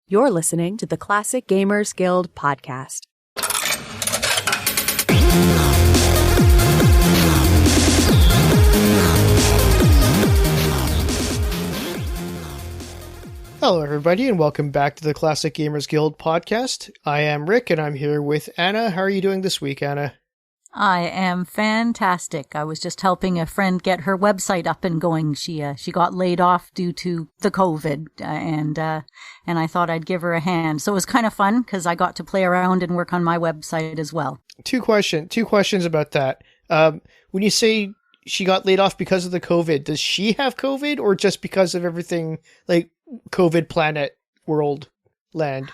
You're listening to the Classic Gamers Guild podcast. Hello, everybody, and welcome back to the Classic Gamers Guild podcast. I am Rick, and I'm here with Anna. How are you doing this week, Anna? I am fantastic. I was just helping a friend get her website up and going. She got laid off due to the COVID, and I thought I'd give her a hand. So it was kind of fun because I got to play around and work on my website as well. Two questions about that. When you say she got laid off because of the COVID, does she have COVID or just because of everything like COVID planet, world, land?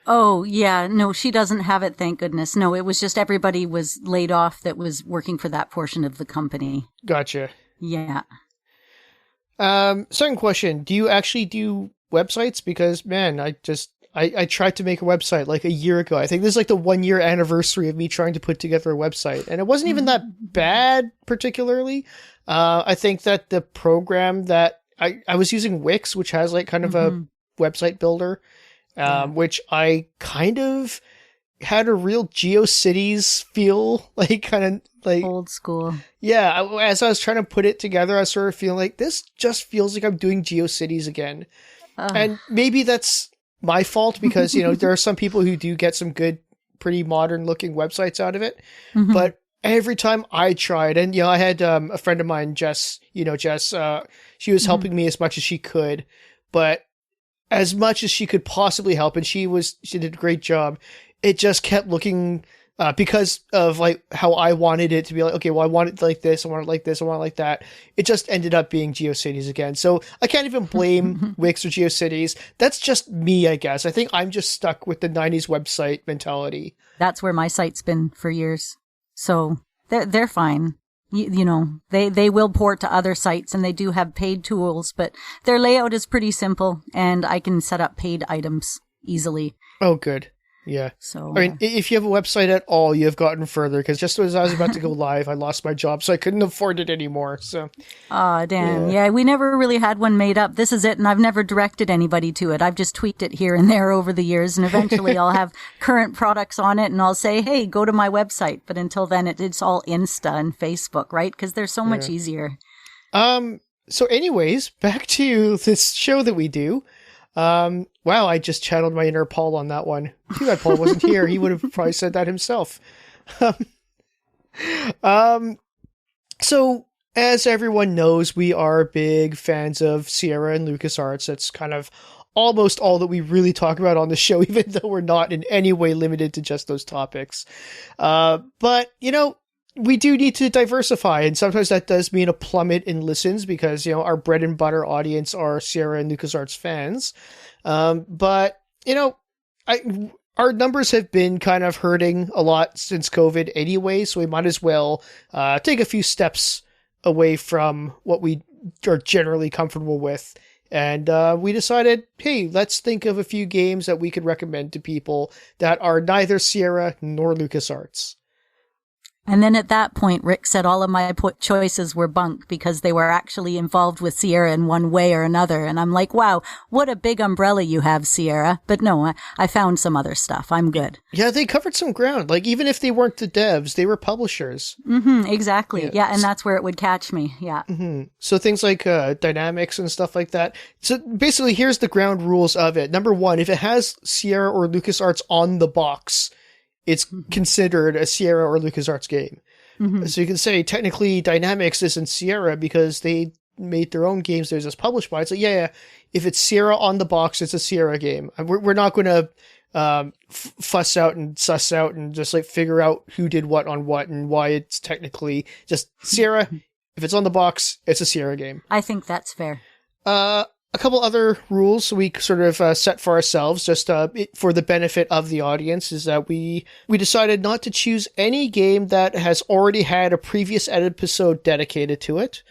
Oh, yeah. No, she doesn't have it, thank goodness. No, it was just everybody was laid off that was working for that portion of the company. Gotcha. Yeah. Second question. Do you actually do websites? Because, man, I tried to make a website like a year ago. I think this is like the 1 year anniversary of me trying to put together a website. And it wasn't even that bad, particularly. I think that the program that I was using Wix, which has like kind of a website builder. Which I kind of had a real GeoCities feel, like kind of like old school. Yeah, as I was trying to put it together, I was sort of feeling like this just feels like I'm doing GeoCities again. And maybe that's my fault because, you know, there are some people who do get some good, pretty modern looking websites out of it. Mm-hmm. But every time I tried, and, you know, I had a friend of mine, Jess, she was helping me as much as she could, but as much as she could possibly help, and she did a great job, it just kept looking, because of like how I wanted it to be like, okay, well, I want it like this, I want it like this, I want it like that. It just ended up being GeoCities again. So I can't even blame Wix or GeoCities. That's just me, I guess. I think I'm just stuck with the 90s website mentality. That's where my site's been for years. So they're fine. You know, they will port to other sites and they do have paid tools, but their layout is pretty simple and I can set up paid items easily. Oh, good. Yeah. So, I mean, if you have a website at all, you have gotten further because just as I was about to go live, I lost my job, so I couldn't afford it anymore. So. Oh, damn. Yeah, we never really had one made up. This is it, and I've never directed anybody to it. I've just tweaked it here and there over the years, and eventually I'll have current products on it, and I'll say, hey, go to my website. But until then, it's all Insta and Facebook, right? Because they're so much easier. So anyways, back to this show that we do. Wow, I just channeled my inner Paul on that one. Too bad Paul wasn't here. He would have probably said that himself. So, as everyone knows, we are big fans of Sierra and LucasArts. That's kind of almost all that we really talk about on the show, even though we're not in any way limited to just those topics. But, you know, we do need to diversify, and sometimes that does mean a plummet in listens because, you know, our bread and butter audience are Sierra and LucasArts fans. But, you know, our numbers have been kind of hurting a lot since COVID anyway, so we might as well take a few steps away from what we are generally comfortable with. And we decided, hey, let's think of a few games that we could recommend to people that are neither Sierra nor LucasArts. And then at that point, Rick said all of my choices were bunk because they were actually involved with Sierra in one way or another. And I'm like, wow, what a big umbrella you have, Sierra. But no, I found some other stuff. I'm good. Yeah, they covered some ground. Like, even if they weren't the devs, they were publishers. Mm-hmm, exactly. Yeah, and that's where it would catch me. Yeah. Mm-hmm. So things like dynamics and stuff like that. So basically, here's the ground rules of it. Number one, if it has Sierra or LucasArts on the box, it's considered a Sierra or LucasArts game. Mm-hmm. So you can say, technically, Dynamics isn't Sierra because they made their own games. They're just published by it. So yeah, if it's Sierra on the box, it's a Sierra game. We're not going to fuss out and suss out and just like figure out who did what on what and why it's technically just Sierra. If it's on the box, it's a Sierra game. I think that's fair. A couple other rules we sort of set for ourselves, just for the benefit of the audience, is that we decided not to choose any game that has already had a previous episode dedicated to it.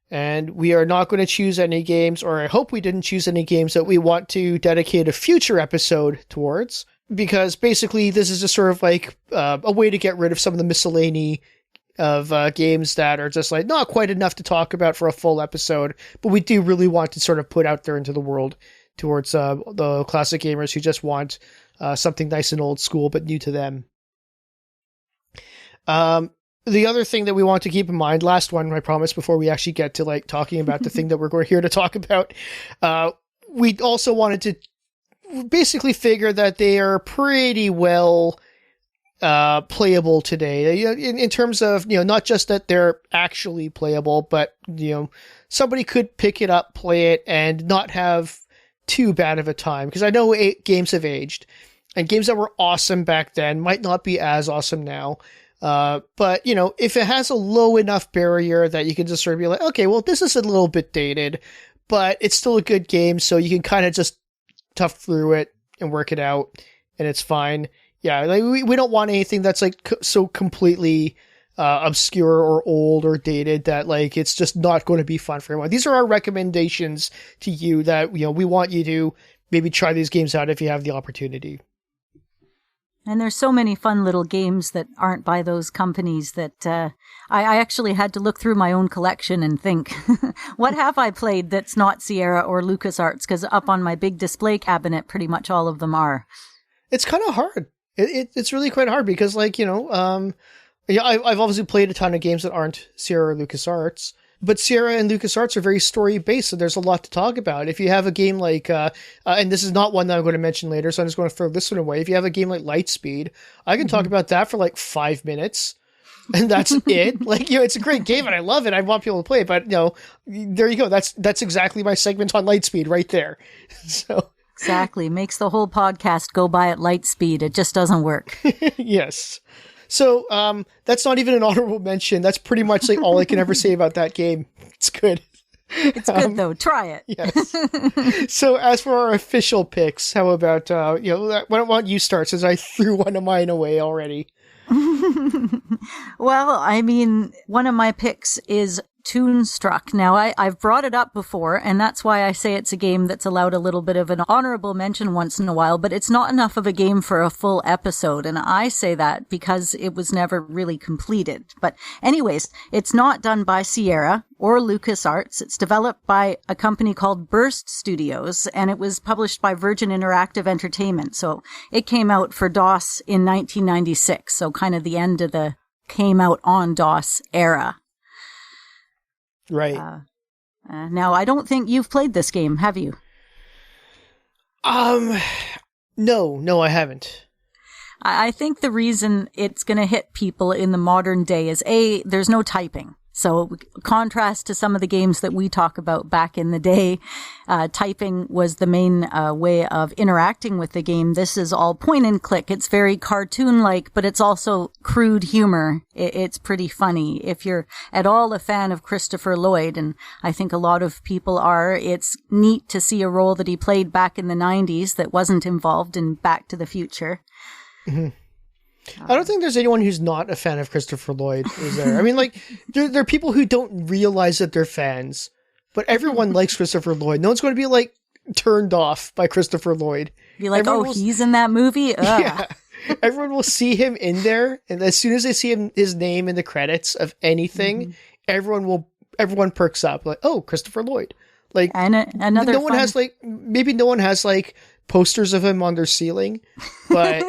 And we are not going to choose any games, or I hope we didn't choose any games that we want to dedicate a future episode towards, because basically this is just sort of like a way to get rid of some of the miscellany of games that are just like not quite enough to talk about for a full episode, but we do really want to sort of put out there into the world towards the classic gamers who just want something nice and old school but new to them. The other thing that we want to keep in mind, last one, I promise, before we actually get to like talking about the thing that we're here to talk about, we also wanted to basically figure that they are pretty well playable today. In terms of, not just that they're actually playable, but, somebody could pick it up, play it, and not have too bad of a time. Because I know games have aged, and games that were awesome back then might not be as awesome now. But, if it has a low enough barrier that you can just sort of be like, okay, well, this is a little bit dated, but it's still a good game, so you can kind of just tough through it and work it out, and it's fine. Yeah, like we don't want anything that's like so completely obscure or old or dated that like it's just not going to be fun for everyone. These are our recommendations to you that, we want you to maybe try these games out if you have the opportunity. And there's so many fun little games that aren't by those companies that I actually had to look through my own collection and think, what have I played that's not Sierra or LucasArts? Because up on my big display cabinet, pretty much all of them are. It's kind of hard. It's really quite hard because, like, I've obviously played a ton of games that aren't Sierra or LucasArts. But Sierra and LucasArts are very story-based, so there's a lot to talk about. If you have a game like, and this is not one that I'm going to mention later, so I'm just going to throw this one away. If you have a game like Lightspeed, I can talk about that for like 5 minutes, and that's it. Like, it's a great game, and I love it. I want people to play it, but, there you go. That's exactly my segment on Lightspeed right there. So exactly. Makes the whole podcast go by at light speed. It just doesn't work. Yes. So, that's not even an honorable mention. That's pretty much like all I can ever say about that game. It's good. It's good though. Try it. Yes. So as for our official picks, how about, why don't you start since I threw one of mine away already? Well, I mean, one of my picks is Toonstruck. Now, I've brought it up before, and that's why I say it's a game that's allowed a little bit of an honorable mention once in a while, but it's not enough of a game for a full episode, and I say that because it was never really completed. But anyways, it's not done by Sierra or LucasArts. It's developed by a company called Burst Studios, and it was published by Virgin Interactive Entertainment. So it came out for DOS in 1996, so kind of the end of the came out on DOS era. Right. Now, I don't think you've played this game, have you? No, I haven't. I think the reason it's going to hit people in the modern day is there's no typing. So contrast to some of the games that we talk about back in the day, typing was the main way of interacting with the game. This is all point and click. It's very cartoon-like, but it's also crude humor. It's pretty funny. If you're at all a fan of Christopher Lloyd, and I think a lot of people are, it's neat to see a role that he played back in the 90s that wasn't involved in Back to the Future. Mm-hmm. I don't think there's anyone who's not a fan of Christopher Lloyd, is there? I mean, like, there are people who don't realize that they're fans, but everyone likes Christopher Lloyd. No one's going to be, like, turned off by Christopher Lloyd. Be like, he's in that movie? Ugh. Yeah. Everyone will see him in there, and as soon as they see his name in the credits of anything, everyone perks up. Like, oh, Christopher Lloyd. Like, and another no one has, like, maybe no one has, like, posters of him on their ceiling, but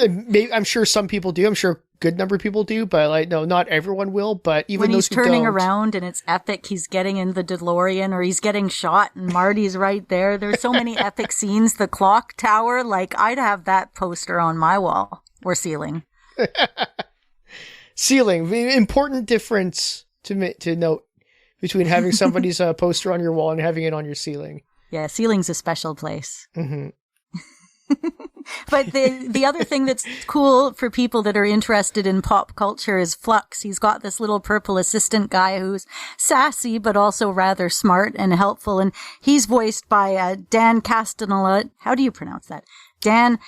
maybe, I'm sure some people do. I'm sure a good number of people do, but like, no, not everyone will. But even when those he's who turning don't, around and it's epic, he's getting in the DeLorean or he's getting shot and Marty's right there. There's so many epic scenes. The clock tower, like I'd have that poster on my wall or ceiling. Ceiling, important difference to note between having somebody's poster on your wall and having it on your ceiling. Yeah, ceiling's a special place. Mm-hmm. But the other thing that's cool for people that are interested in pop culture is Flux. He's got this little purple assistant guy who's sassy, but also rather smart and helpful. And he's voiced by Dan Castellaneta. How do you pronounce that? Dan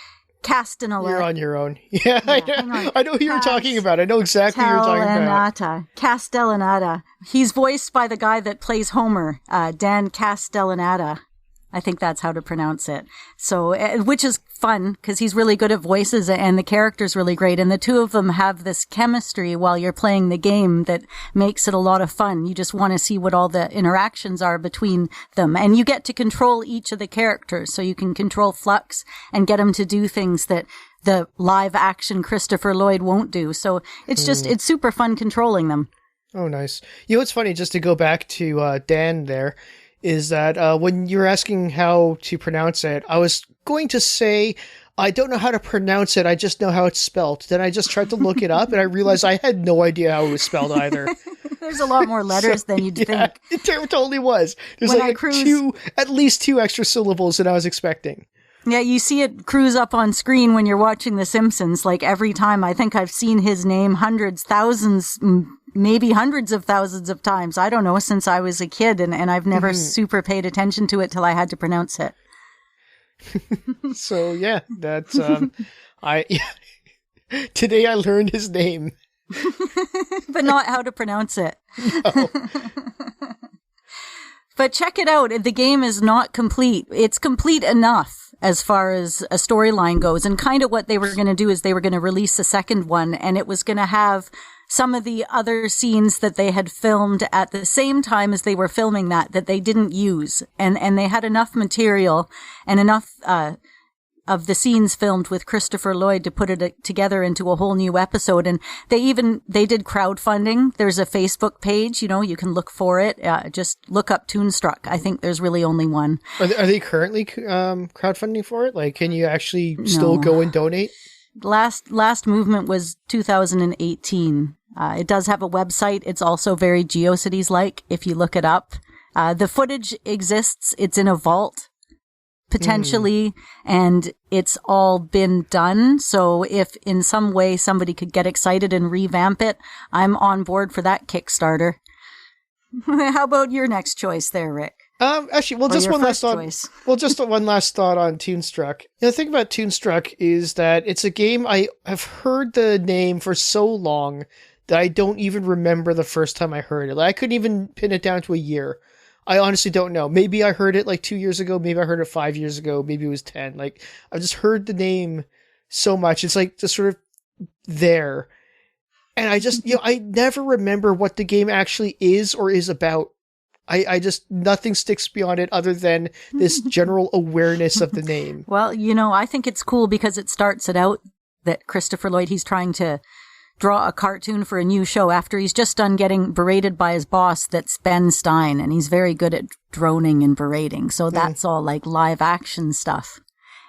Castellaneta. You're on your own. Yeah, I know who you're talking about. I know exactly who you're talking about. Castellaneta. He's voiced by the guy that plays Homer, Dan Castellaneta. I think that's how to pronounce it. So, which is fun because he's really good at voices and the character's really great. And the two of them have this chemistry while you're playing the game that makes it a lot of fun. You just want to see what all the interactions are between them. And you get to control each of the characters. So you can control Flux and get him to do things that the live action Christopher Lloyd won't do. So it's just, it's super fun controlling them. Oh, nice. You know, what's funny, just to go back to Dan there, is that when you were asking how to pronounce it, I was going to say, I don't know how to pronounce it, I just know how it's spelled. Then I just tried to look it up, and I realized I had no idea how it was spelled either. There's a lot more letters than you'd think. It totally was. There's When like at least two extra syllables than I was expecting. Yeah, you see it cruise up on screen when you're watching The Simpsons. Like every time, I think I've seen his name hundreds, thousands, maybe hundreds of thousands of times. I don't know, since I was a kid, and I've never super paid attention to it till I had to pronounce it. So yeah, that's today I learned his name. But not how to pronounce it. No. But check it out. The game is not complete. It's complete enough as far as a storyline goes. And kind of what they were going to do is they were going to release a second one, and it was going to have some of the other scenes that they had filmed at the same time as they were filming that they didn't use. And they had enough material and enough of the scenes filmed with Christopher Lloyd to put it together into a whole new episode. And they did crowdfunding. There's a Facebook page, you can look for it. Just look up Toonstruck. I think there's really only one. Are they currently crowdfunding for it? Like, can you actually still go and donate? Last movement was 2018. It does have a website. It's also very GeoCities-like if you look it up. The footage exists. It's in a vault, potentially, and it's all been done. So if in some way somebody could get excited and revamp it, I'm on board for that Kickstarter. How about your next choice there, Rick? Actually, well, just one last thought. Well, just one last thought on Toonstruck. The thing about Toonstruck is that it's a game I have heard the name for so long that I don't even remember the first time I heard it. Like, I couldn't even pin it down to a year. I honestly don't know. Maybe I heard it like 2 years ago. Maybe I heard it 5 years ago. Maybe it was 10. Like, I've just heard the name so much. It's like just sort of there. And I just, I never remember what the game actually is or is about. I just, nothing sticks beyond it other than this general awareness of the name. Well, I think it's cool because it starts it out that Christopher Lloyd, he's trying to draw a cartoon for a new show after he's just done getting berated by his boss, that's Ben Stein, and he's very good at droning and berating. So that's all like live action stuff.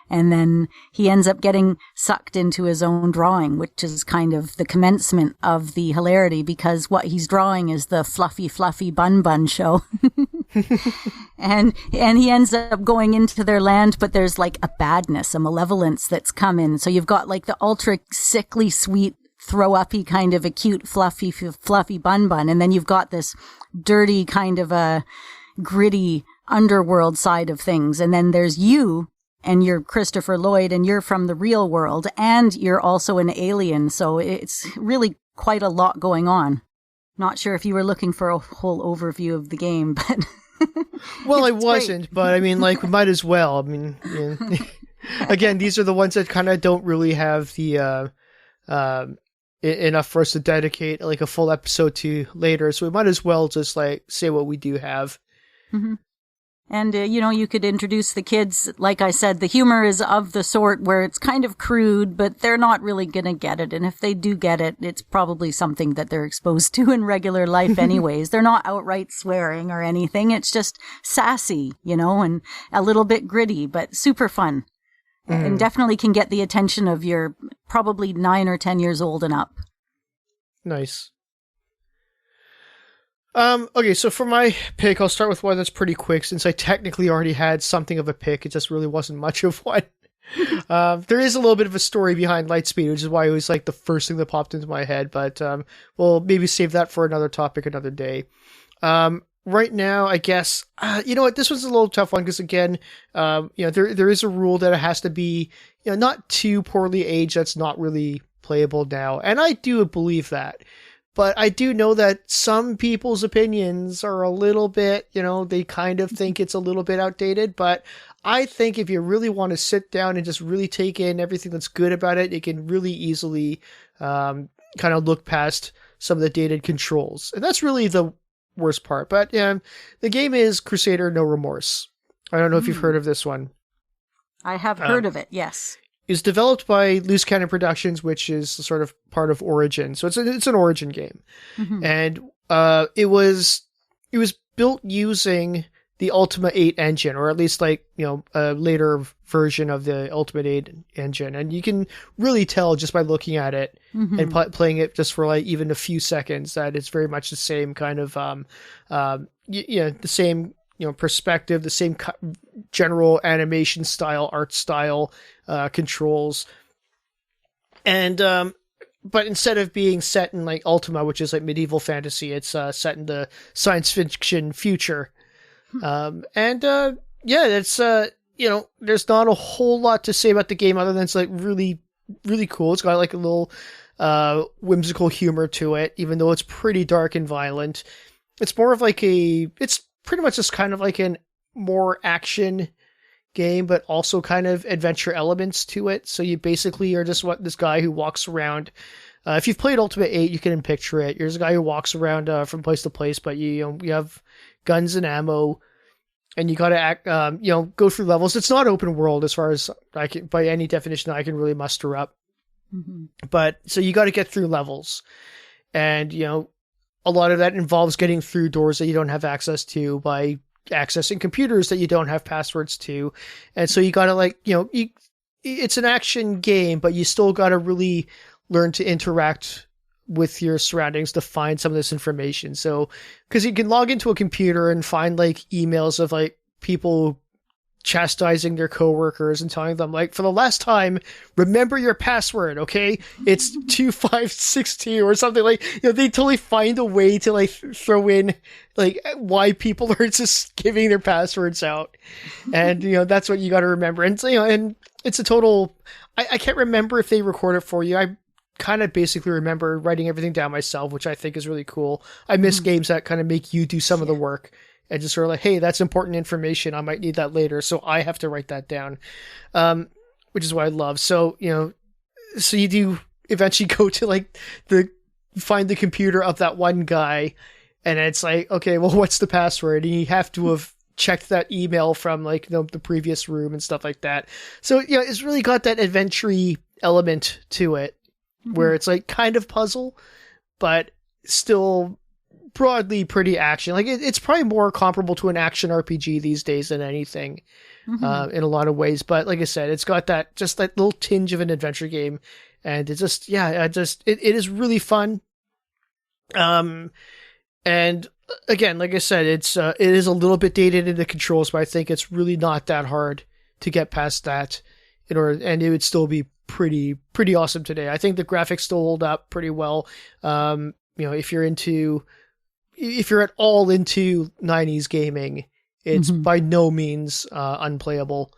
And then he ends up getting sucked into his own drawing, which is kind of the commencement of the hilarity, because what he's drawing is the fluffy, fluffy Bun Bun show. and he ends up going into their land, but there's like a badness, a malevolence that's come in. So you've got like the ultra sickly, sweet, throw-uppy kind of a cute, fluffy Bun Bun. And then you've got this dirty kind of a gritty underworld side of things. And then there's you, and you're Christopher Lloyd, and you're from the real world, and you're also an alien. So it's really quite a lot going on. Not sure if you were looking for a whole overview of the game, but... Well, I wasn't, but I mean, like, we might as well. I mean, again, these are the ones that kind of don't really have the enough for us to dedicate like a full episode to later. So we might as well just like say what we do have. Mm-hmm. And, you could introduce the kids. Like I said, the humor is of the sort where it's kind of crude, but they're not really going to get it. And if they do get it, it's probably something that they're exposed to in regular life anyways. They're not outright swearing or anything. It's just sassy, and a little bit gritty, but super fun. And definitely can get the attention of your probably 9 or 10 years old and up. Nice. Okay, so for my pick, I'll start with one that's pretty quick, since I technically already had something of a pick. It just really wasn't much of one. There is a little bit of a story behind Lightspeed, which is why it was like the first thing that popped into my head, but we'll maybe save that for another topic another day. Right now, I guess, you know what, this one's a little tough one, because again, there is a rule that it has to be, not too poorly aged, that's not really playable now, and I do believe that. But I do know that some people's opinions are a little bit, they kind of think it's a little bit outdated. But I think if you really want to sit down and just really take in everything that's good about it, you can really easily kind of look past some of the dated controls. And that's really the worst part. But the game is Crusader No Remorse. I don't know if you've heard of this one. I have heard of it, yes. Is developed by Loose Cannon Productions, which is sort of part of Origin. So it's an Origin game. And it was built using the Ultima 8 engine, or at least a later version of the Ultimate 8 engine. And you can really tell just by looking at it and playing it just for even a few seconds that it's very much the same kind of the same perspective, the same general animation style, art style, controls. And, but instead of being set in Ultima, which is medieval fantasy, it's set in the science fiction future. It's, there's not a whole lot to say about the game other than it's really, really cool. It's got a little, whimsical humor to it, even though it's pretty dark and violent. It's more of it's pretty much just kind of an more action game, but also kind of adventure elements to it. So you basically are just this guy who walks around. If you've played Ultimate 8, you can picture it. There's a guy who walks around from place to place, but you have guns and ammo, and you got to go through levels. It's not open world as far as I can, by any definition I can really muster up. But so you got to get through levels, and a lot of that involves getting through doors that you don't have access to by accessing computers that you don't have passwords to. And so you got to it's an action game, but you still got to really learn to interact with your surroundings to find some of this information. So, because you can log into a computer and find emails of people chastising their coworkers and telling them for the last time, remember your password, okay? It's 2562 or something. They totally find a way to throw in why people are just giving their passwords out. And that's what you got to remember. And and it's a total, I can't remember if they record it for you. I kind of basically remember writing everything down myself, which I think is really cool. I miss games that kind of make you do some of the work. And just sort of hey, that's important information. I might need that later. So I have to write that down, which is what I love. So, so you do eventually go to find the computer of that one guy. And it's okay, well, what's the password? And you have to have checked that email from the previous room and stuff like that. So, it's really got that adventure-y element to it where it's kind of puzzle, but still broadly pretty action. It's probably more comparable to an action RPG these days than anything in a lot of ways. But like I said, it's got that little tinge of an adventure game, and it's just it is really fun. And again, like I said, it is a little bit dated in the controls, but I think it's really not that hard to get past that and it would still be pretty awesome today. I think the graphics still hold up pretty well. If you're at all into 90s gaming, it's by no means unplayable.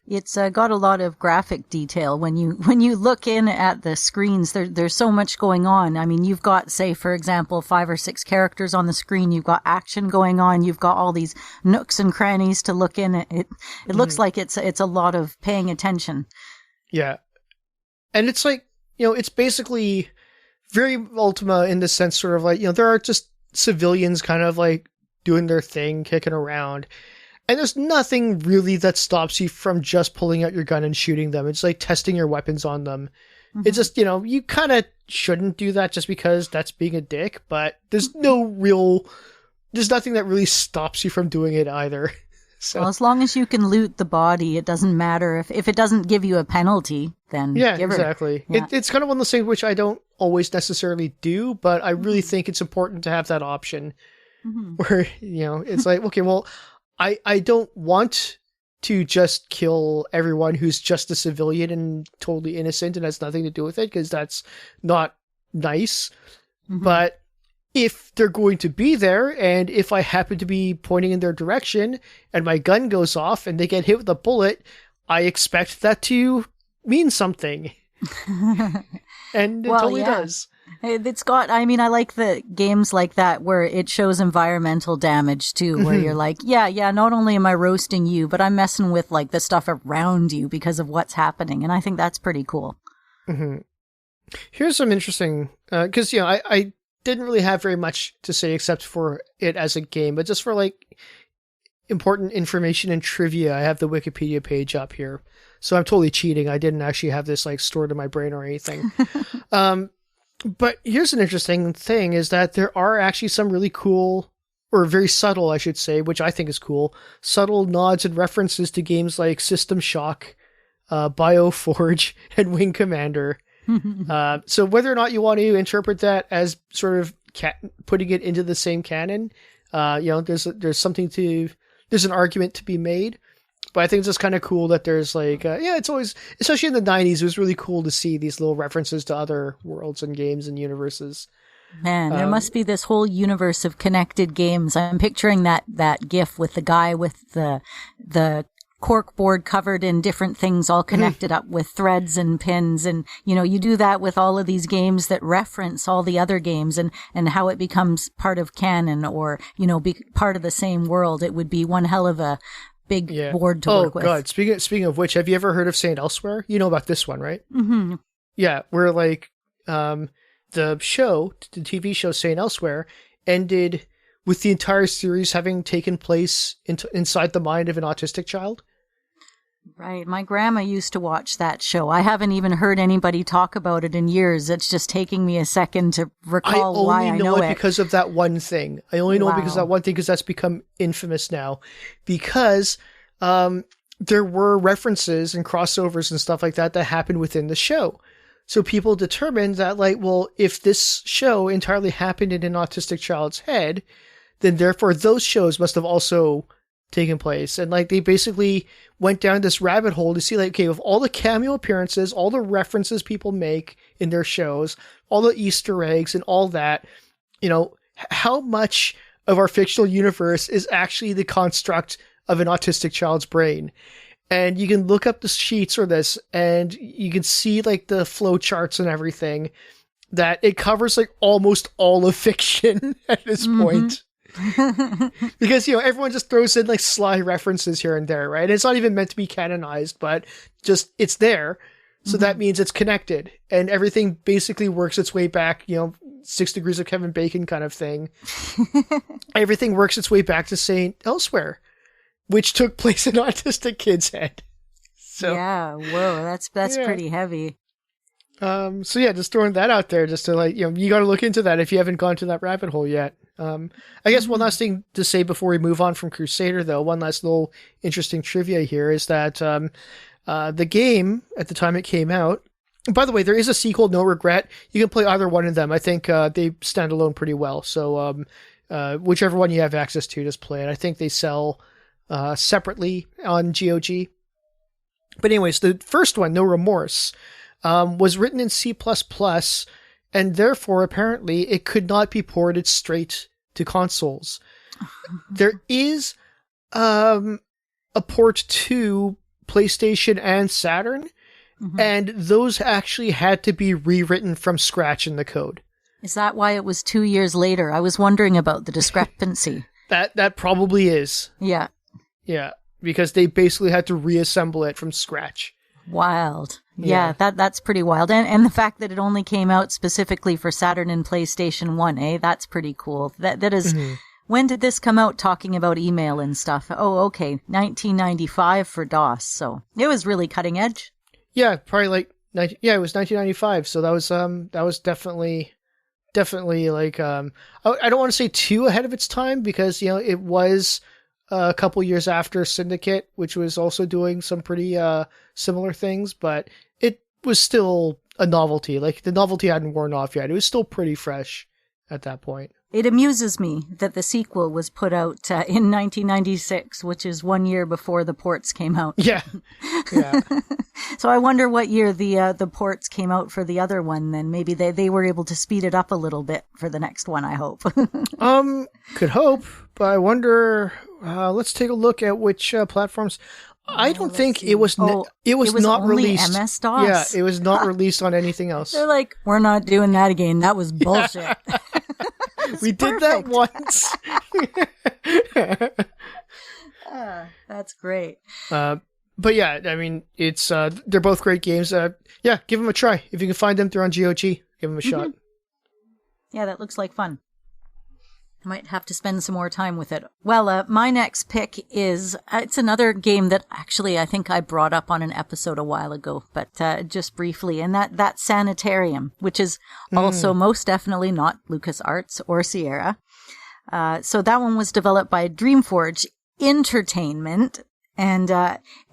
It's got a lot of graphic detail. When you look in at the screens, there's so much going on. I mean, you've got, say, for example, 5 or 6 characters on the screen. You've got action going on. You've got all these nooks and crannies to look in. It looks like it's a lot of paying attention. Yeah. And it's it's basically very Ultima in the sense sort of there are just civilians kind of doing their thing, kicking around, and there's nothing really that stops you from just pulling out your gun and shooting them. It's testing your weapons on them. It's just you kind of shouldn't do that just because that's being a dick, but there's nothing that really stops you from doing it either. So well, as long as you can loot the body, it doesn't matter if it doesn't give you a penalty, then exactly. Yeah. It's kind of one of those things which I don't always necessarily do, but I really think it's important to have that option where it's okay, well, I don't want to just kill everyone who's just a civilian and totally innocent and has nothing to do with it, because that's not nice. But if they're going to be there, and if I happen to be pointing in their direction and my gun goes off and they get hit with a bullet, I expect that to mean something. And it totally does. It's got, I mean, I like the games like that where it shows environmental damage too, where you're like, yeah, not only am I roasting you, but I'm messing with like the stuff around you because of what's happening. And I think that's pretty cool. Mm-hmm. Here's some interesting, because, I didn't really have very much to say except for it as a game, but just for like important information and trivia, I have the Wikipedia page up here. So I'm totally cheating. I didn't actually have this like stored in my brain or anything. But here's an interesting thing is that there are actually some really cool, or very subtle, I should say, which I think is cool, subtle nods and references to games like System Shock, BioForge, and Wing Commander. So whether or not you want to interpret that as sort of putting it into the same canon, there's something to, there's an argument to be made. But I think it's just kind of cool that there's like, it's always, especially in the 90s, it was really cool to see these little references to other worlds and games and universes. Man, there must be this whole universe of connected games. I'm picturing that GIF with the guy with the cork board covered in different things all connected up with threads and pins. And, you do that with all of these games that reference all the other games and how it becomes part of canon or, be part of the same world. It would be one hell of a big board to work with. Oh, God. Speaking of which, have you ever heard of Saint Elsewhere? You know about this one, right? Mm-hmm. Yeah, where like the TV show Saint Elsewhere ended with the entire series having taken place inside the mind of an autistic child. Right. My grandma used to watch that show. I haven't even heard anybody talk about it in years. It's just taking me a second to recall why I know it. I only know it because of that one thing. I only know it because of that one thing, because that's become infamous now. Because there were references and crossovers and stuff like that happened within the show. So people determined that, like, well, if this show entirely happened in an autistic child's head, then therefore those shows must have also taken place. And like they basically went down this rabbit hole to see like, okay, with all the cameo appearances, all the references people make in their shows, all the Easter eggs and all that, how much of our fictional universe is actually the construct of an autistic child's brain. And you can look up the sheets or this and you can see like the flow charts and everything, that it covers like almost all of fiction at this point. Because, everyone just throws in like sly references here and there, right? And it's not even meant to be canonized, but just it's there. So that means it's connected and everything basically works its way back, 6 Degrees of Kevin Bacon kind of thing. Everything works its way back to Saint Elsewhere, which took place in an autistic kid's head. So yeah, whoa, that's pretty heavy. Just throwing that out there just to like, you got to look into that if you haven't gone to that rabbit hole yet. I guess one last thing to say before we move on from Crusader, though, one last little interesting trivia here is that the game, at the time it came out, by the way, there is a sequel, No Regret. You can play either one of them. I think they stand alone pretty well. So whichever one you have access to, just play it. I think they sell separately on GOG. But anyways, the first one, No Remorse, was written in C++, and therefore, apparently, it could not be ported straight to consoles. There is a port to PlayStation and Saturn, and those actually had to be rewritten from scratch in the code. Is that why it was 2 years later? I was wondering about the discrepancy. That probably is. Yeah. Yeah, because they basically had to reassemble it from scratch. Wild. Yeah, that's pretty wild. And the fact that it only came out specifically for Saturn and PlayStation 1, that's pretty cool. That is, when did this come out, talking about email and stuff? Oh, okay, 1995 for DOS, so it was really cutting edge. Yeah, probably like, it was 1995, so that was definitely like, I don't want to say too ahead of its time, because, it was a couple years after Syndicate, which was also doing some pretty similar things, but it was still a novelty. Like, the novelty hadn't worn off yet. It was still pretty fresh at that point. It amuses me that the sequel was put out in 1996, which is 1 year before the ports came out. Yeah. So I wonder what year the ports came out for the other one. Then maybe they were able to speed it up a little bit for the next one, I hope. Could hope, but I wonder. Let's take a look at which platforms. I don't think it was. It was not only released. MS-DOS. Yeah, it was not released on anything else. They're like, we're not doing that again. That was bullshit. We did that once. That's great. But yeah, I mean, it's they're both great games. Yeah, give them a try if you can find them. They're on GOG. Give them a shot. Yeah, that looks like fun. I might have to spend some more time with it. Well, my next pick is, it's another game that actually I think I brought up on an episode a while ago, but just briefly, and that's Sanitarium, which is also most definitely not LucasArts or Sierra. So that one was developed by Dreamforge Entertainment and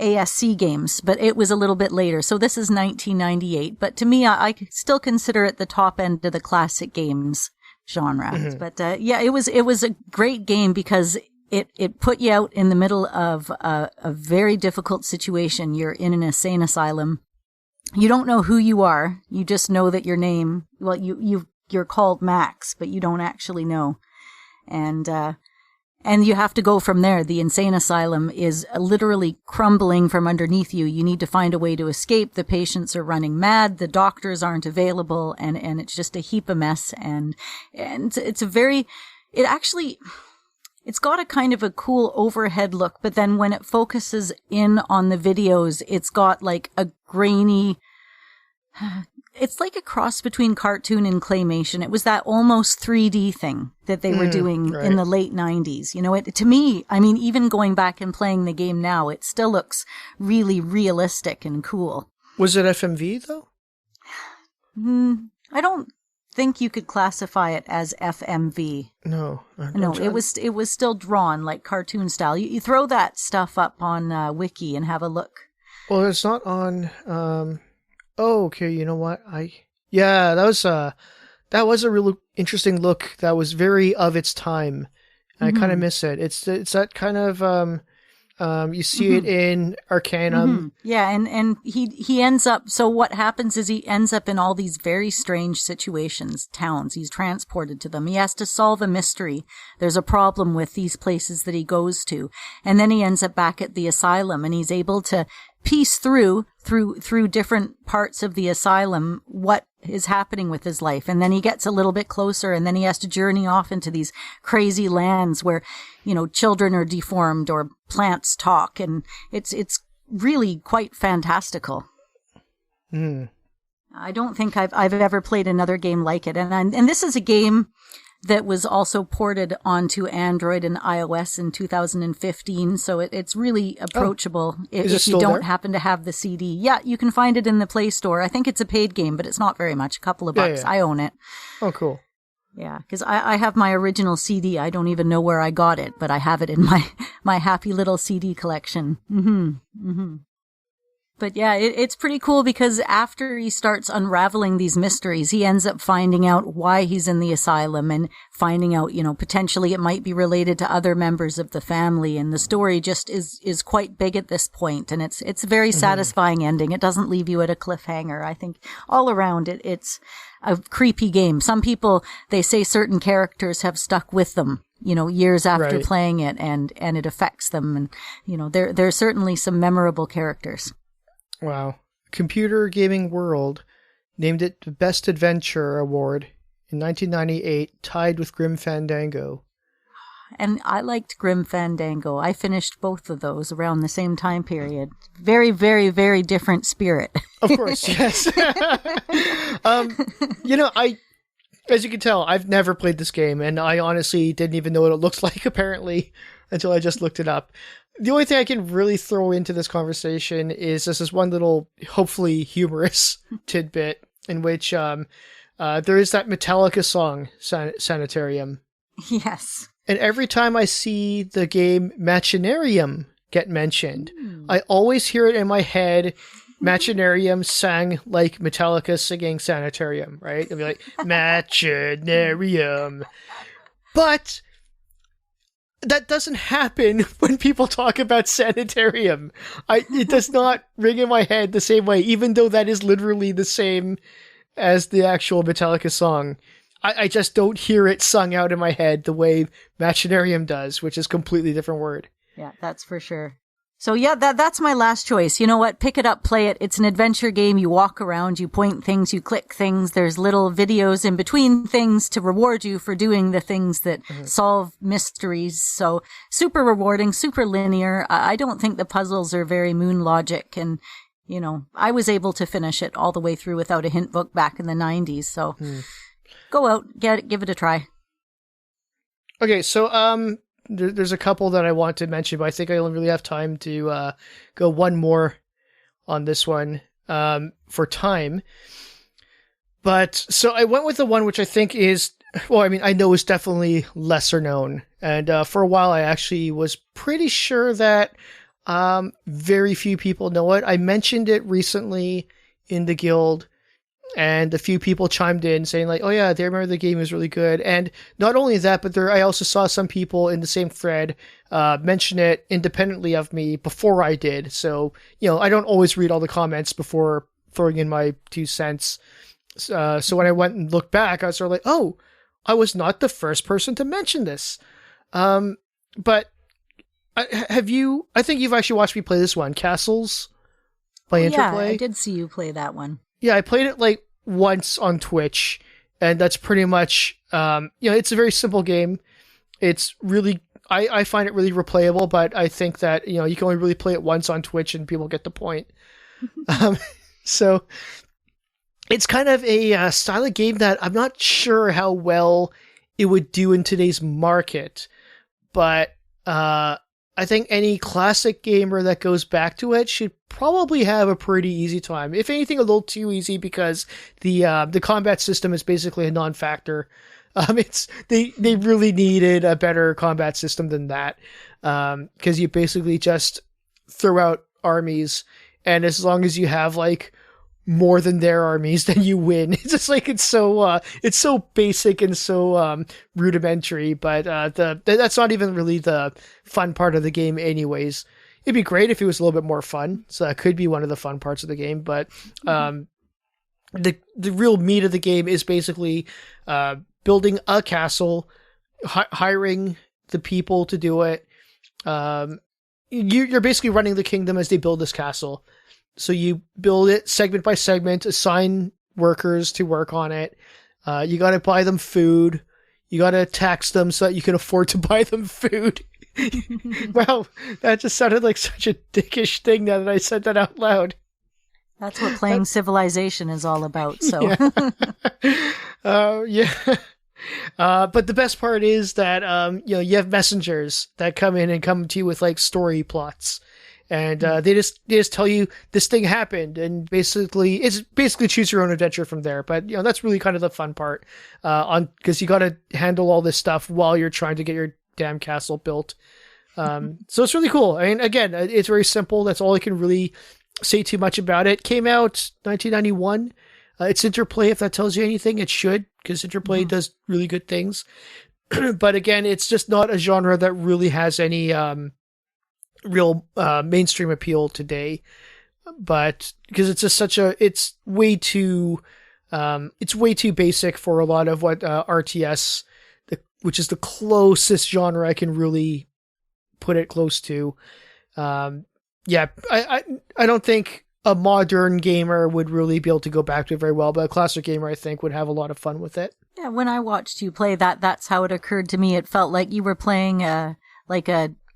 ASC Games, but it was a little bit later. So this is 1998, but to me, I still consider it the top end of the classic games genre. But yeah, it was a great game because it put you out in the middle of a very difficult situation. You're in an insane asylum. You don't know who you are. You just know that your name, well, you're called Max, but you don't actually know. And you have to go from there. The insane asylum is literally crumbling from underneath you. You need to find a way to escape. The patients are running mad. The doctors aren't available. And it's just a heap of mess. And it's got a kind of a cool overhead look. But then when it focuses in on the videos, it's got like a grainy, it's like a cross between cartoon and claymation. It was that almost 3D thing that they were doing in the late 90s. You know, to me, I mean, even going back and playing the game now, it still looks really realistic and cool. Was it FMV though? I don't think you could classify it as FMV. No, it was still drawn like cartoon style. You throw that stuff up on Wiki and have a look. Well, it's not on. Oh, okay. You know what? That was a real interesting look. That was very of its time. I kind of miss it. It's that kind of you see it in Arcanum. Yeah, and he ends up. So what happens is he ends up in all these very strange situations, towns. He's transported to them. He has to solve a mystery. There's a problem with these places that he goes to, and then he ends up back at the asylum, and he's able to piece through different parts of the asylum what is happening with his life. And then he gets a little bit closer, and then he has to journey off into these crazy lands where, you know, children are deformed or plants talk, and it's really quite fantastical. I don't think I've ever played another game like it. And this is a game that was also ported onto Android and iOS in 2015. So it's really approachable if you don't happen to have the CD. Yeah, you can find it in the Play Store. I think it's a paid game, but it's not very much, a couple of bucks. Yeah. I own it. Oh, cool. Yeah, because I have my original CD. I don't even know where I got it, but I have it in my happy little CD collection. But yeah, it's pretty cool because after he starts unraveling these mysteries, he ends up finding out why he's in the asylum and finding out, you know, potentially it might be related to other members of the family. And the story just is quite big at this point. And it's a very satisfying ending. It doesn't leave you at a cliffhanger. I think all around it's a creepy game. Some people, they say certain characters have stuck with them, you know, years after playing it, and it affects them. And, you know, there are certainly some memorable characters. Wow. Computer Gaming World named it the Best Adventure Award in 1998, tied with Grim Fandango. And I liked Grim Fandango. I finished both of those around the same time period. Very, very, very different spirit. Of course, yes. You know, as you can tell, I've never played this game, and I honestly didn't even know what it looks like, apparently, until I just looked it up. The only thing I can really throw into this conversation is this one little, hopefully humorous tidbit in which there is that Metallica song, Sanitarium. Yes. And every time I see the game Machinarium get mentioned, I always hear it in my head, Machinarium sang like Metallica singing Sanitarium, right? It'll be like, Machinarium. But that doesn't happen when people talk about Sanitarium. It does not ring in my head the same way, even though that is literally the same as the actual Metallica song. I just don't hear it sung out in my head the way Machinarium does, which is a completely different word. Yeah, that's for sure. So yeah, that's my last choice. You know what? Pick it up, play it. It's an adventure game. You walk around, you point things, you click things. There's little videos in between things to reward you for doing the things that solve mysteries. So super rewarding, super linear. I don't think the puzzles are very Moon logic. And, you know, I was able to finish it all the way through without a hint book back in the 90s. So go out, give it a try. Okay, so there's a couple that I want to mention, but I think I only really have time to go one more on this one for time. But so I went with the one which I think is, well, I mean, I know is definitely lesser known. And for a while, I actually was pretty sure that very few people know it. I mentioned it recently in the guild, and a few people chimed in saying like, oh yeah, they remember the game was really good. And not only that, but I also saw some people in the same thread mention it independently of me before I did. So, you know, I don't always read all the comments before throwing in my 2 cents. So when I went and looked back, I was sort of like, oh, I was not the first person to mention this. But I think you've actually watched me play this one, Castles by Interplay. Yeah, I did see you play that one. Yeah, I played it like once on Twitch, and that's pretty much, it's a very simple game. It's really, I find it really replayable, but I think that, you can only really play it once on Twitch and people get the point. So it's kind of a style of game that I'm not sure how well it would do in today's market, but I think any classic gamer that goes back to it should probably have a pretty easy time. If anything, a little too easy, because the combat system is basically a non-factor. They really needed a better combat system than that, because you basically just throw out armies, and as long as you have like more than their armies, then you win. It's just like it's so basic and so rudimentary, but that's not even really the fun part of the game anyways. It'd be great if it was a little bit more fun, so that could be one of the fun parts of the game, but the real meat of the game is basically building a castle, hiring the people to do it. You're basically running the kingdom as they build this castle. So you build it segment by segment, assign workers to work on it. You got to buy them food. You got to tax them so that you can afford to buy them food. Wow, that just sounded like such a dickish thing now that I said that out loud. That's what playing Civilization is all about. So, yeah. But the best part is that you have messengers that come in and come to you with like story plots. And they just tell you this thing happened, and it's basically choose your own adventure from there. But that's really kind of the fun part, because you got to handle all this stuff while you're trying to get your damn castle built. So it's really cool. I mean, again, it's very simple. That's all I can really say too much about it. Came out 1991. It's Interplay. If that tells you anything, it should, because Interplay does really good things. But again, it's just not a genre that really has any real mainstream appeal today, but because it's just it's way too basic for a lot of what RTS, which is the closest genre I can really put it close to. I don't think a modern gamer would really be able to go back to it very well, but a classic gamer, I think, would have a lot of fun with it. Yeah, when I watched you play that's how it occurred to me. It felt like you were playing a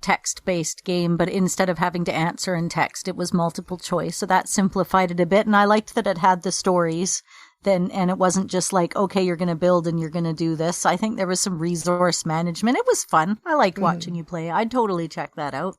text-based game, but instead of having to answer in text, it was multiple choice. So that simplified it a bit, and I liked that it had the stories then, and it wasn't just like, okay, you're going to build and you're going to do this. I think there was some resource management. It was fun. I liked watching you play. I'd totally check that out.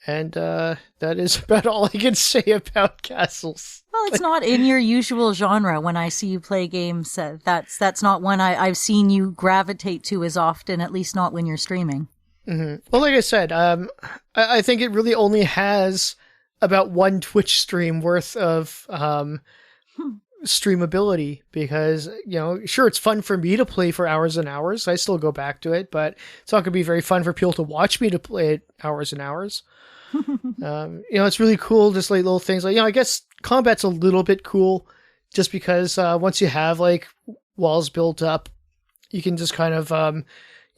And that is about all I can say about Castles. Well, it's not in your usual genre. When I see you play games, that's not one I've seen you gravitate to as often, at least not when you're streaming. Mm-hmm. Well, like I said, I think it really only has about one Twitch stream worth of streamability, because, sure, it's fun for me to play for hours and hours. I still go back to it, but it's not going to be very fun for people to watch me to play it hours and hours. It's really cool, just like little things like, I guess combat's a little bit cool just because once you have like walls built up, you can just kind of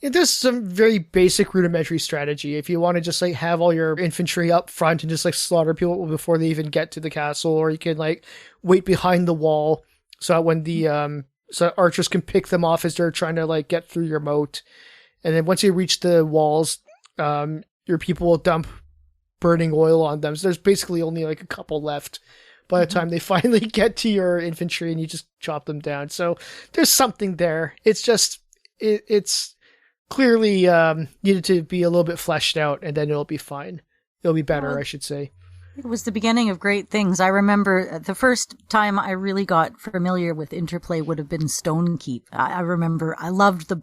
There's some very basic rudimentary strategy. If you want to just like have all your infantry up front and just like slaughter people before they even get to the castle, or you can like wait behind the wall so that when the so archers can pick them off as they're trying to like get through your moat. And then once you reach the walls, your people will dump burning oil on them. So there's basically only like a couple left by the time they finally get to your infantry, and you just chop them down. So there's something there. It's just, it's clearly needed to be a little bit fleshed out, and then it'll be fine. It'll be better, I should say. It was the beginning of great things. I remember the first time I really got familiar with Interplay would have been Stone Keep. I remember I loved the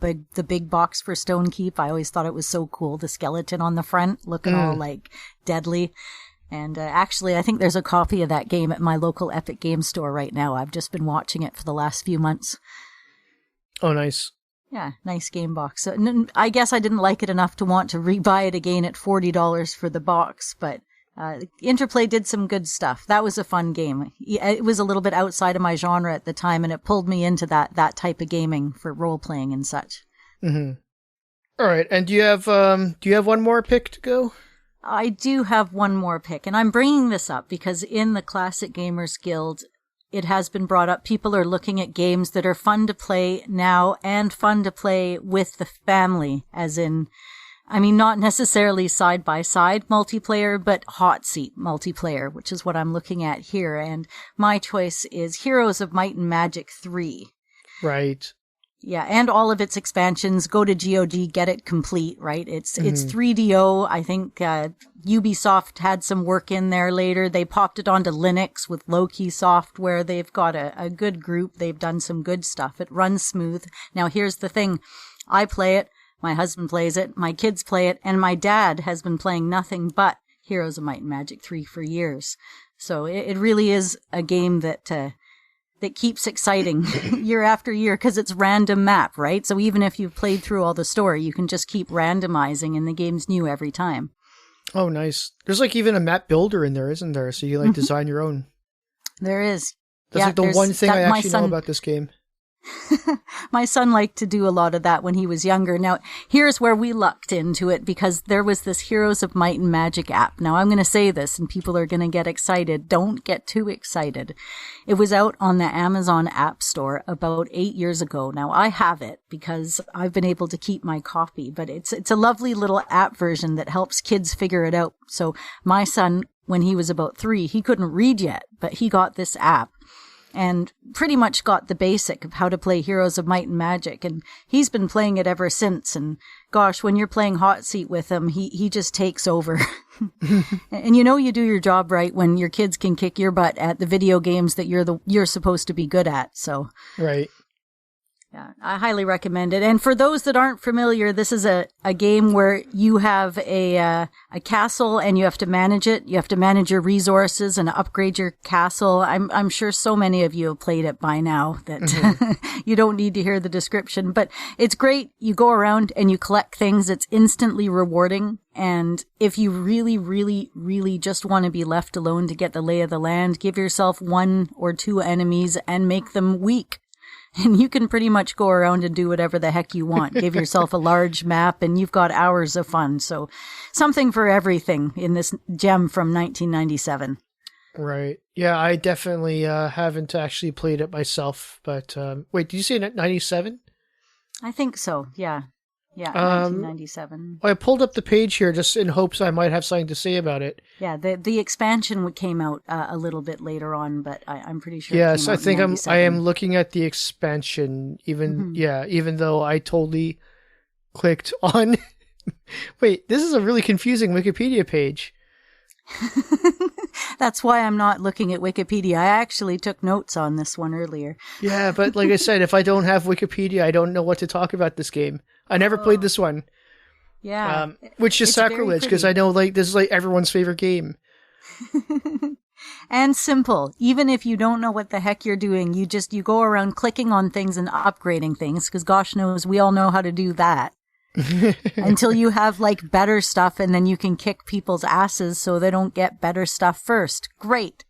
big box for Stone Keep. I always thought it was so cool. The skeleton on the front looking all like deadly. And actually, I think there's a copy of that game at my local Epic Game Store right now. I've just been watching it for the last few months. Oh, nice. Yeah, nice game box. So, I guess I didn't like it enough to want to rebuy it again at $40 for the box, but Interplay did some good stuff. That was a fun game. It was a little bit outside of my genre at the time, and it pulled me into that type of gaming for role-playing and such. Mm-hmm. All right, and do you have one more pick to go? I do have one more pick, and I'm bringing this up because in the Classic Gamers Guild, it has been brought up. People are looking at games that are fun to play now and fun to play with the family, as in, I mean, not necessarily side-by-side multiplayer, but hot seat multiplayer, which is what I'm looking at here. And my choice is Heroes of Might and Magic 3. Right. Yeah, and all of its expansions. Go to GOG, get it complete, right? It's 3DO. I think Ubisoft had some work in there later. They popped it onto Linux with Loki software. They've got a good group. They've done some good stuff. It runs smooth. Now, here's the thing. I play it. My husband plays it. My kids play it. And my dad has been playing nothing but Heroes of Might and Magic 3 for years. So it really is a game that keeps exciting year after year because it's random map, right? So even if you've played through all the story, you can just keep randomizing and the game's new every time. Oh, nice. There's like even a map builder in there, isn't there? So you like design your own. There is. That's like the one thing I actually know about this game. My son liked to do a lot of that when he was younger. Now, here's where we lucked into it because there was this Heroes of Might and Magic app. Now, I'm going to say this and people are going to get excited. Don't get too excited. It was out on the Amazon App Store about 8 years ago. Now, I have it because I've been able to keep my copy, but it's a lovely little app version that helps kids figure it out. So my son, when he was about 3, he couldn't read yet, but he got this app and pretty much got the basic of how to play Heroes of Might and Magic. And he's been playing it ever since. And gosh, when you're playing hot seat with him, he just takes over. And you know you do your job right when your kids can kick your butt at the video games that you're supposed to be good at. So right. Yeah, I highly recommend it. And for those that aren't familiar, this is a game where you have a castle and you have to manage it. You have to manage your resources and upgrade your castle. I'm sure so many of you have played it by now that you don't need to hear the description, but it's great. You go around and you collect things. It's instantly rewarding. And if you really, really, really just want to be left alone to get the lay of the land, give yourself 1 or 2 enemies and make them weak. And you can pretty much go around and do whatever the heck you want. Give yourself a large map and you've got hours of fun. So something for everything in this gem from 1997. Right. Yeah, I definitely haven't actually played it myself. But wait, did you say 97? I think so, yeah. Yeah, 1997. I pulled up the page here just in hopes I might have something to say about it. Yeah, the expansion came out a little bit later on, but I'm pretty sure. Yes, I think I am looking at the expansion. Even though I totally clicked on. Wait, this is a really confusing Wikipedia page. That's why I'm not looking at Wikipedia. I actually took notes on this one earlier. Yeah, but like I said, if I don't have Wikipedia, I don't know what to talk about this game. I never played this one. Yeah. Which is sacrilege because I know like this is like everyone's favorite game. And simple. Even if you don't know what the heck you're doing, you go around clicking on things and upgrading things because gosh knows we all know how to do that. Until you have like better stuff and then you can kick people's asses so they don't get better stuff first. Great.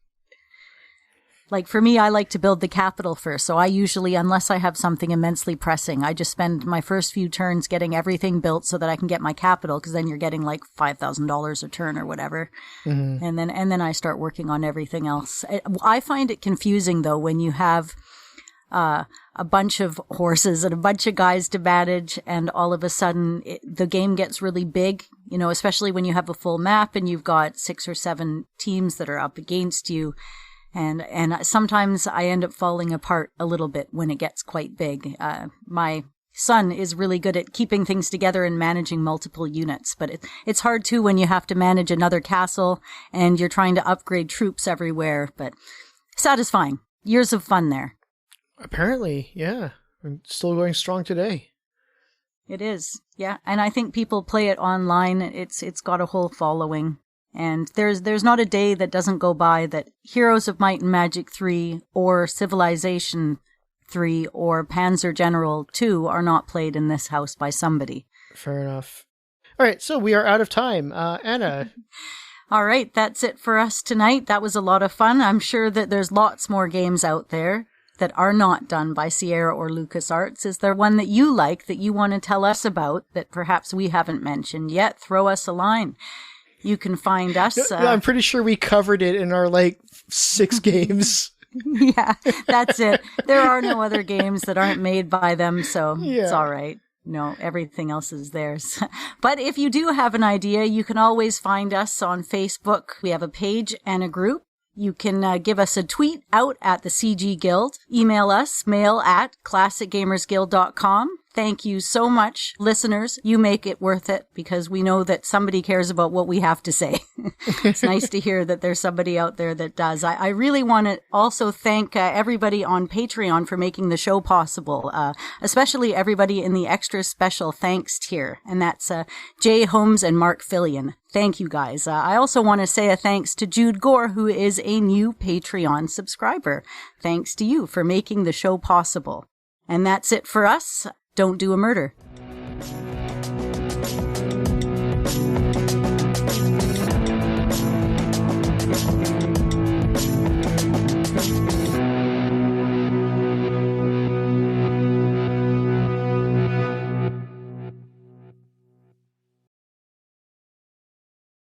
Like for me, I like to build the capital first. So I usually, unless I have something immensely pressing, I just spend my first few turns getting everything built so that I can get my capital, because then you're getting like $5,000 a turn or whatever. Mm-hmm. And then I start working on everything else. I find it confusing though when you have a bunch of horses and a bunch of guys to manage, and all of a sudden the game gets really big, you know, especially when you have a full map and you've got 6 or 7 teams that are up against you. And sometimes I end up falling apart a little bit when it gets quite big. My son is really good at keeping things together and managing multiple units, but it's hard too when you have to manage another castle and you're trying to upgrade troops everywhere, but satisfying. Years of fun there. Apparently, yeah. I'm still going strong today. It is, yeah. And I think people play it online. It's got a whole following. And there's not a day that doesn't go by that Heroes of Might and Magic 3 or Civilization 3 or Panzer General 2 are not played in this house by somebody. Fair enough. All right, so we are out of time. Anna. All right, that's it for us tonight. That was a lot of fun. I'm sure that there's lots more games out there that are not done by Sierra or LucasArts. Is there one that you like that you want to tell us about that perhaps we haven't mentioned yet? Throw us a line. You can find us. I'm pretty sure we covered it in our 6 games. Yeah, that's it. There are no other games that aren't made by them, so It's all right. No, everything else is theirs. But if you do have an idea, you can always find us on Facebook. We have a page and a group. You can give us a tweet out at the CG Guild. Email us, mail@classicgamersguild.com. Thank you so much, listeners. You make it worth it because we know that somebody cares about what we have to say. It's nice to hear that there's somebody out there that does. I really want to also thank everybody on Patreon for making the show possible, especially everybody in the extra special thanks tier. And that's Jay Holmes and Mark Fillion. Thank you, guys. I also want to say a thanks to Jude Gore, who is a new Patreon subscriber. Thanks to you for making the show possible. And that's it for us. Don't do a murder.